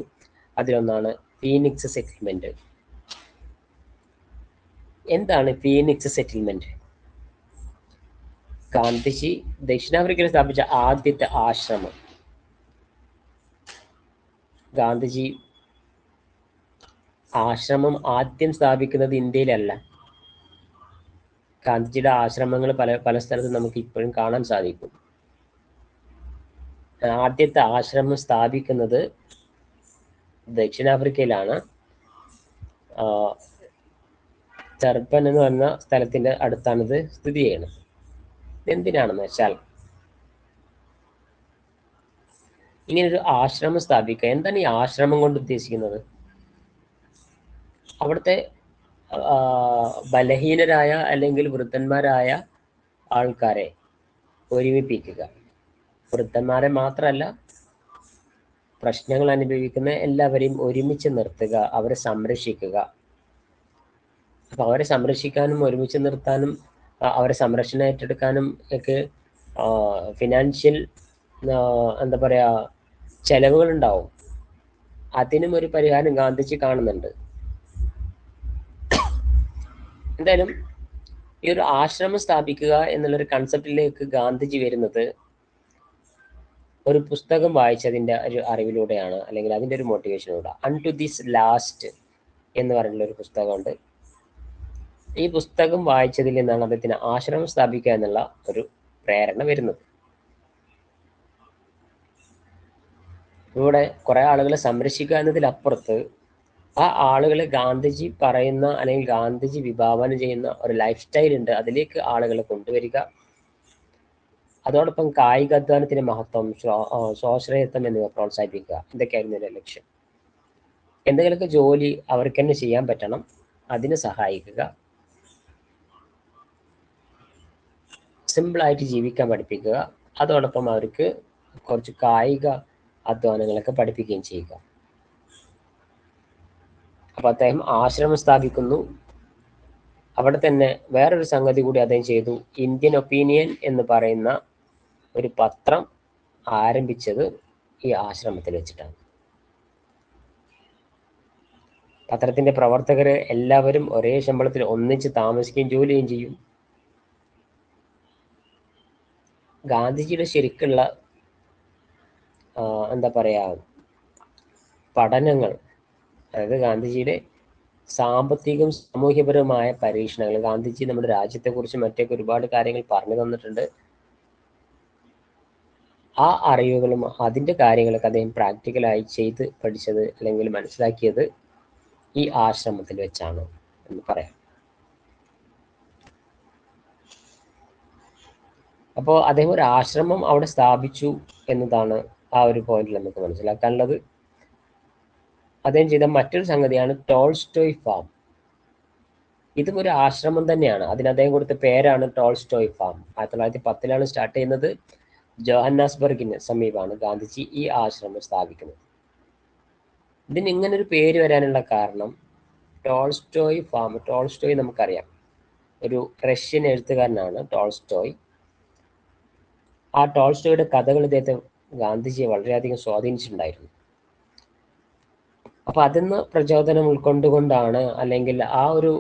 A: അതിലൊന്നാണ് ഫീനിക്സ് സെറ്റിൽമെന്റ്. എന്താണ് ഫീനിക്സ് സെറ്റിൽമെന്റ്? ഗാന്ധിജി ദക്ഷിണാഫ്രിക്കയിൽ സ്ഥാപിച്ച ആദ്യത്തെ ആശ്രമം. ഗാന്ധിജി ആശ്രമം ആദ്യം സ്ഥാപിക്കുന്നത് ഇന്ത്യയിലല്ല. ഗാന്ധിജിയുടെ ആശ്രമങ്ങൾ പല സ്ഥലത്തും നമുക്ക് ഇപ്പോഴും കാണാൻ സാധിക്കും. ആദ്യത്തെ ആശ്രമം സ്ഥാപിക്കുന്നത് ദക്ഷിണാഫ്രിക്കയിലാണ്. ടർബൻ എന്ന് പറഞ്ഞ സ്ഥലത്തിന്റെ അടുത്താണിത് സ്ഥിതി ചെയ്യുന്നത്. എന്തിനാണെന്ന് വെച്ചാൽ, ഇങ്ങനൊരു ആശ്രമം സ്ഥാപിക്കുക. എന്താണ് ഈ ആശ്രമം കൊണ്ട് ഉദ്ദേശിക്കുന്നത്? അവിടുത്തെ ബലഹീനരായ അല്ലെങ്കിൽ വൃദ്ധന്മാരായ ആൾക്കാരെ ഒരുമിപ്പിക്കുക. വൃദ്ധന്മാരെ മാത്രമല്ല, പ്രശ്നങ്ങൾ അനുഭവിക്കുന്ന എല്ലാവരെയും ഒരുമിച്ച് നിർത്തുക, അവരെ സംരക്ഷിക്കുക. അപ്പൊ അവരെ സംരക്ഷിക്കാനും ഒരുമിച്ച് നിർത്താനും അവരെ സംരക്ഷണം ഏറ്റെടുക്കാനും ഒക്കെ ഫിനാൻഷ്യൽ എന്താ പറയാ ചെലവുകൾ ഉണ്ടാവും. അതിനും ഒരു പരിഹാരം ഗാന്ധിജി കാണുന്നുണ്ട്. എന്തായാലും ഈ ഒരു ആശ്രമം സ്ഥാപിക്കുക എന്നുള്ളൊരു കൺസെപ്റ്റിലേക്ക് ഗാന്ധിജി വരുന്നത് ഒരു പുസ്തകം വായിച്ചതിൻ്റെ ഒരു അറിവിലൂടെയാണ്, അല്ലെങ്കിൽ അതിൻ്റെ ഒരു മോട്ടിവേഷനിലൂടെ. അൺടു ദിസ് ലാസ്റ്റ് എന്ന് പറയുന്ന ഒരു പുസ്തകമുണ്ട്. ഈ പുസ്തകം വായിച്ചതിൽ നിന്നാണ് അദ്ദേഹത്തിന് ആശ്രമം സ്ഥാപിക്കുക എന്നുള്ള ഒരു പ്രേരണ വരുന്നത്. ഇവിടെ കുറെ ആളുകളെ സംരക്ഷിക്കുക എന്നതിലപ്പുറത്ത് ആ ആളുകളെ ഗാന്ധിജി പറയുന്ന അല്ലെങ്കിൽ ഗാന്ധിജി വിഭാവനം ചെയ്യുന്ന ഒരു ലൈഫ് സ്റ്റൈൽ ഉണ്ട്, അതിലേക്ക് ആളുകളെ കൊണ്ടുവരിക. അതോടൊപ്പം കായികാധ്വാനത്തിന്റെ മഹത്വം, സ്വാശ്രയത്വം എന്നിവ പ്രോത്സാഹിപ്പിക്കുക. ഇതൊക്കെയായിരുന്നു എൻ്റെ ലക്ഷ്യം. എന്തെങ്കിലുമൊക്കെ ജോലി അവർക്ക് തന്നെ ചെയ്യാൻ പറ്റണം, അതിന് സഹായിക്കുക. സിമ്പിളായിട്ട് ജീവിക്കാൻ പഠിപ്പിക്കുക. അതോടൊപ്പം അവർക്ക് കുറച്ച് കായിക അധ്വാനങ്ങളൊക്കെ പഠിപ്പിക്കുകയും ചെയ്യുക. അപ്പൊ അദ്ദേഹം ആശ്രമം സ്ഥാപിക്കുന്നു. അവിടെ തന്നെ വേറൊരു സംഗതി കൂടി അദ്ദേഹം ചെയ്തു. ഇന്ത്യൻ ഒപ്പീനിയൻ എന്ന് പറയുന്ന ഒരു പത്രം ആരംഭിച്ചത് ഈ ആശ്രമത്തിൽ വെച്ചിട്ടാണ്. പത്രത്തിന്റെ പ്രവർത്തകർ എല്ലാവരും ഒരേ ശമ്പളത്തിൽ ഒന്നിച്ച് താമസിക്കുകയും ജോലിയും ചെയ്യും. ഗാന്ധിജിയുടെ ശരിക്കുള്ള എന്താ പറയാ പഠനങ്ങൾ, അതായത് ഗാന്ധിജിയുടെ സാമ്പത്തികം സാമൂഹ്യപരമായ പരീക്ഷണങ്ങൾ, ഗാന്ധിജി നമ്മുടെ രാജ്യത്തെക്കുറിച്ച് മറ്റൊക്കെ ഒരുപാട് കാര്യങ്ങൾ പറഞ്ഞു തന്നിട്ടുണ്ട്. ആ അറിവുകളും അതിൻ്റെ കാര്യങ്ങളൊക്കെ അദ്ദേഹം പ്രാക്ടിക്കലായി ചെയ്ത് പഠിച്ചത് അല്ലെങ്കിൽ മനസ്സിലാക്കിയത് ഈ ആശ്രമത്തിൽ വെച്ചാണ് എന്ന് പറയാം. അപ്പോൾ അദ്ദേഹം ഒരു ആശ്രമം അവിടെ സ്ഥാപിച്ചു എന്നതാണ് ആ ഒരു പോയിന്റിൽ നമുക്ക് മനസ്സിലാക്കാനുള്ളത്. അദ്ദേഹം ചെയ്ത മറ്റൊരു സംഗതിയാണ് ടോൾസ്റ്റോയ് ഫാം. ഇതും ഒരു ആശ്രമം തന്നെയാണ്. അതിന് അദ്ദേഹം കൊടുത്ത പേരാണ് ടോൾസ്റ്റോയ് ഫാം. 1910 സ്റ്റാർട്ട് ചെയ്യുന്നത്. ജോഹന്നാസ്ബർഗിന് സമീപമാണ് ഗാന്ധിജി ഈ ആശ്രമം സ്ഥാപിക്കുന്നത്. ഇതിന് ഇങ്ങനൊരു പേര് വരാനുള്ള കാരണം ടോൾസ്റ്റോയ് ഫാം. ടോൾസ്റ്റോയ് നമുക്കറിയാം, ഒരു റഷ്യൻ എഴുത്തുകാരനാണ് ടോൾസ്റ്റോയ്. ആ ടോൾസ്റ്റോയുടെ കഥകൾ ഇദ്ദേഹത്തെ ഗാന്ധിജിയെ വളരെയധികം സ്വാധീനിച്ചിട്ടുണ്ടായിരുന്നു. അപ്പൊ അതിന്ന് പ്രചോദനം ഉൾക്കൊണ്ടുകൊണ്ടാണ്, അല്ലെങ്കിൽ ആ ഒരു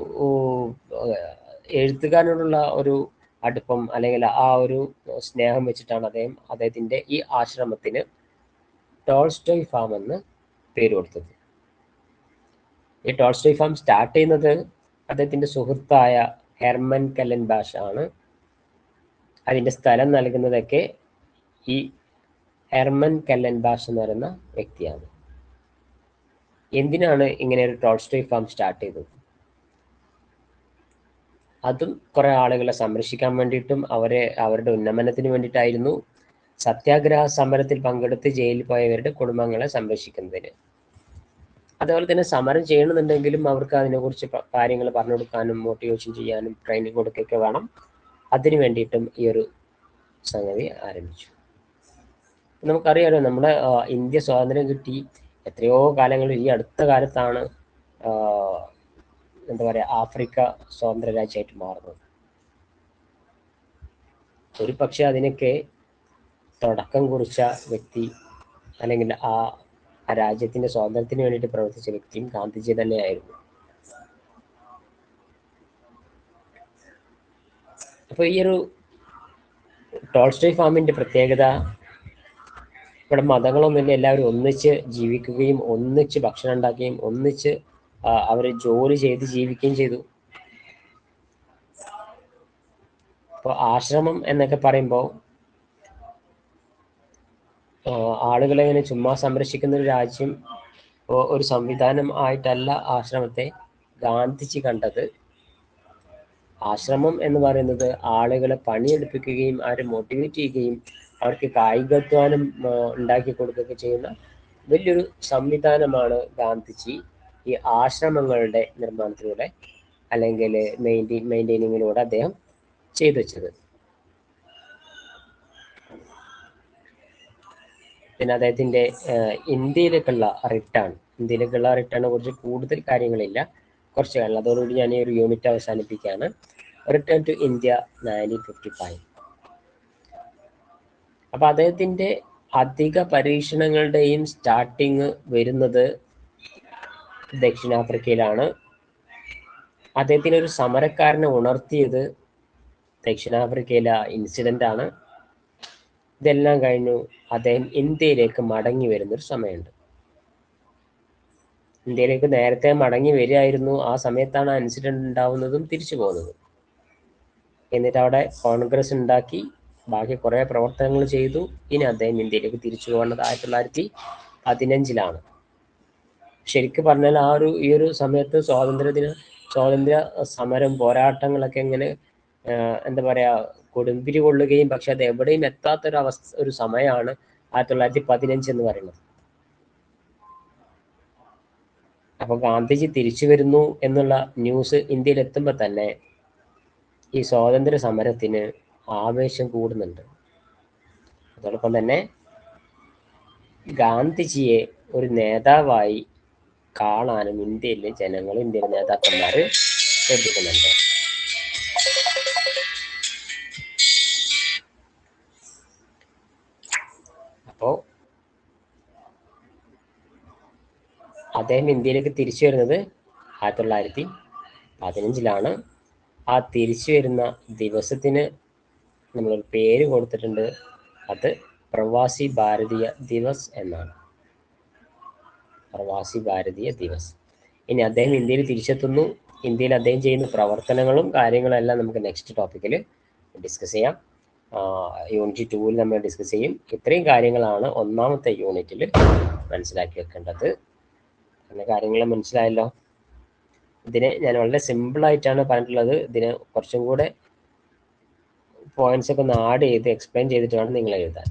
A: എഴുത്തുകാരനോടുള്ള ഒരു അടുപ്പം അല്ലെങ്കിൽ ആ ഒരു സ്നേഹം വെച്ചിട്ടാണ് അദ്ദേഹത്തിന്റെ ഈ ആശ്രമത്തിന് ടോൾസ്റ്റോയ് ഫാം എന്ന് പേര് കൊടുത്തത്. ഈ ടോൾസ്റ്റോയ് ഫാം സ്റ്റാർട്ട് ചെയ്യുന്നത് അദ്ദേഹത്തിന്റെ സുഹൃത്തായ ഹെർമൻ കെല്ലൻബാഷ് ആണ്. അതിന്റെ സ്ഥലം നൽകുന്നതൊക്കെ ഈ ഹെർമൻ കെല്ലൻബാഷ് എന്ന് പറയുന്ന വ്യക്തിയാണ്. എന്തിനാണ് ഇങ്ങനെ ഒരു ടോൾസ്റ്റോയ് ഫാം സ്റ്റാർട്ട് ചെയ്തത്? അതും കുറെ ആളുകളെ സംരക്ഷിക്കാൻ വേണ്ടിയിട്ടും അവരുടെ ഉന്നമനത്തിന് വേണ്ടിയിട്ടായിരുന്നു. സത്യാഗ്രഹ സമരത്തിൽ പങ്കെടുത്ത് ജയിലിൽ പോയവരുടെ കുടുംബങ്ങളെ സംരക്ഷിക്കുന്നതിന്. അതുപോലെ തന്നെ സമരം ചെയ്യണമെന്നുണ്ടെങ്കിലും അവർക്ക് അതിനെക്കുറിച്ച് കാര്യങ്ങൾ പറഞ്ഞു കൊടുക്കാനും മോട്ടിവേഷൻ ചെയ്യാനും ട്രെയിനിങ് കൊടുക്കുകയൊക്കെ വേണം. അതിനു വേണ്ടിയിട്ടും ഈ ഒരു സംഗതി ആരംഭിച്ചു. നമുക്കറിയാലോ, നമ്മുടെ ഇന്ത്യ സ്വാതന്ത്ര്യം കിട്ടി എത്രയോ കാലങ്ങളിൽ ഈ അടുത്ത കാലത്താണ് എന്താ പറയുക ആഫ്രിക്ക സ്വതന്ത്ര രാജ്യമായിട്ട് മാറുന്നത്. ഒരു പക്ഷെ അതിനൊക്കെ തുടക്കം കുറിച്ച വ്യക്തി അല്ലെങ്കിൽ ആ രാജ്യത്തിന്റെ സ്വാതന്ത്ര്യത്തിന് വേണ്ടിയിട്ട് പ്രവർത്തിച്ച വ്യക്തിയും ഗാന്ധിജി തന്നെയായിരുന്നു. അപ്പൊ ഈ ഒരു ടോൾസ്റ്റോയ് ഫാമിന്റെ പ്രത്യേകത, ഇവിടെ മതങ്ങളൊന്നുമില്ല, എല്ലാവരും ഒന്നിച്ച് ജീവിക്കുകയും ഒന്നിച്ച് ഭക്ഷണം ഉണ്ടാക്കുകയും ഒന്നിച്ച് അവർ ജോലി ചെയ്ത് ജീവിക്കുകയും ചെയ്തു. അപ്പോൾ ആശ്രമം എന്നൊക്കെ പറയുമ്പോൾ ആളുകളെ ഇങ്ങനെ ചുമ്മാ സംരക്ഷിക്കുന്ന ഒരു രാജ്യം, ഒരു സംവിധാനം ആയിട്ടല്ല ആശ്രമത്തെ ഗാന്ധിജി കണ്ടത്. ആശ്രമം എന്ന് പറയുന്നത് ആളുകളെ പണിയെടുപ്പിക്കുകയും അവരെ മോട്ടിവേറ്റ് ചെയ്യുകയും അവർക്ക് കായികാധ്വാനം ഉണ്ടാക്കി കൊടുക്കുകയൊക്കെ ചെയ്യുന്ന വലിയൊരു സംവിധാനമാണ് ഗാന്ധിജി ഈ ആശ്രമങ്ങളുടെ നിർമ്മാണത്തിലൂടെ അല്ലെങ്കിൽ മെയിൻറ്റെയിനിങ്ങിലൂടെ അദ്ദേഹം ചെയ്തു വെച്ചത്. പിന്നെ അദ്ദേഹത്തിന്റെ ഇന്ത്യയിലേക്കുള്ള റിട്ടേണിനെ കുറിച്ച് കൂടുതൽ കാര്യങ്ങളില്ല, കുറച്ച് കാര്യം. അതോടുകൂടി ഞാൻ ഈ ഒരു യൂണിറ്റ് അവസാനിപ്പിക്കുകയാണ്. Return to India 1955. അപ്പൊ അദ്ദേഹത്തിന്റെ അധിക പരീക്ഷണങ്ങളുടെയും സ്റ്റാർട്ടിങ് വരുന്നത് ദക്ഷിണാഫ്രിക്കയിലാണ്. അദ്ദേഹത്തിന് ഒരു സമരക്കാരനെ ഉണർത്തിയത് ദക്ഷിണാഫ്രിക്കയിലെ ഇൻസിഡന്റ് ആണ്. ഇതെല്ലാം കഴിഞ്ഞു അദ്ദേഹം ഇന്ത്യയിലേക്ക് മടങ്ങി വരുന്നൊരു സമയമുണ്ട്. ഇന്ത്യയിലേക്ക് നേരത്തെ മടങ്ങി വരികയായിരുന്നു. ആ സമയത്താണ് ആ ഇൻസിഡന്റ് ഉണ്ടാവുന്നതും തിരിച്ചു പോകുന്നതും. എന്നിട്ട് അവിടെ കോൺഗ്രസ് ഉണ്ടാക്കി ബാക്കി കുറെ പ്രവർത്തനങ്ങൾ ചെയ്തു. ഇനി അദ്ദേഹം ഇന്ത്യയിലേക്ക് തിരിച്ചു പോകേണ്ടത് 1915 ശരിക്കും പറഞ്ഞാൽ ഈ ഒരു സമയത്ത് സ്വാതന്ത്ര്യ സമരം പോരാട്ടങ്ങളൊക്കെ ഇങ്ങനെ എന്താ പറയാ കൊടുമ്പിരി കൊള്ളുകയും, പക്ഷെ അത് എവിടെയും ഒരു സമയമാണ് 1915 എന്ന് പറയുന്നത്. അപ്പൊ ഗാന്ധിജി തിരിച്ചു വരുന്നു എന്നുള്ള ന്യൂസ് ഇന്ത്യയിൽ എത്തുമ്പോൾ തന്നെ ഈ സ്വാതന്ത്ര്യ സമരത്തിന് ആവേശം കൂടുന്നുണ്ട്. അതോടൊപ്പം തന്നെ ഗാന്ധിജിയെ ഒരു നേതാവായി കാണാനും ഇന്ത്യയിലെ നേതാക്കന്മാര് ശ്രദ്ധിക്കുന്നുണ്ട്. അപ്പോ അദ്ദേഹം ഇന്ത്യയിലേക്ക് തിരിച്ചു വരുന്നത് 1915 ആ തിരിച്ചു വരുന്ന ദിവസത്തിന് നമ്മളൊരു പേര് കൊടുത്തിട്ടുണ്ട്. അത് പ്രവാസി ഭാരതീയ ദിവസ് എന്നാണ്. പ്രവാസി ഭാരതീയ ദിവസ്. ഇനി അദ്ദേഹം ഇന്ത്യയിൽ തിരിച്ചെത്തുന്നു. ഇന്ത്യയിൽ അദ്ദേഹം ചെയ്യുന്ന പ്രവർത്തനങ്ങളും കാര്യങ്ങളും എല്ലാം നമുക്ക് നെക്സ്റ്റ് ടോപ്പിക്കിൽ ഡിസ്കസ് ചെയ്യാം. യൂണിറ്റ് 2 നമ്മൾ ഡിസ്കസ് ചെയ്യും. ഇത്രയും കാര്യങ്ങളാണ് ഒന്നാമത്തെ യൂണിറ്റിൽ മനസ്സിലാക്കി വെക്കേണ്ടത്. അങ്ങനെ കാര്യങ്ങൾ മനസ്സിലായല്ലോ. ഇതിനെ ഞാൻ വളരെ സിമ്പിളായിട്ടാണ് പറഞ്ഞിട്ടുള്ളത്. ഇതിനെ കുറച്ചും കൂടെ പോയിന്റ്സ് ഒക്കെ ഒന്ന് ആഡ് ചെയ്ത് എക്സ്പ്ലെയിൻ ചെയ്തിട്ട് വേണം നിങ്ങൾ എഴുതാൻ.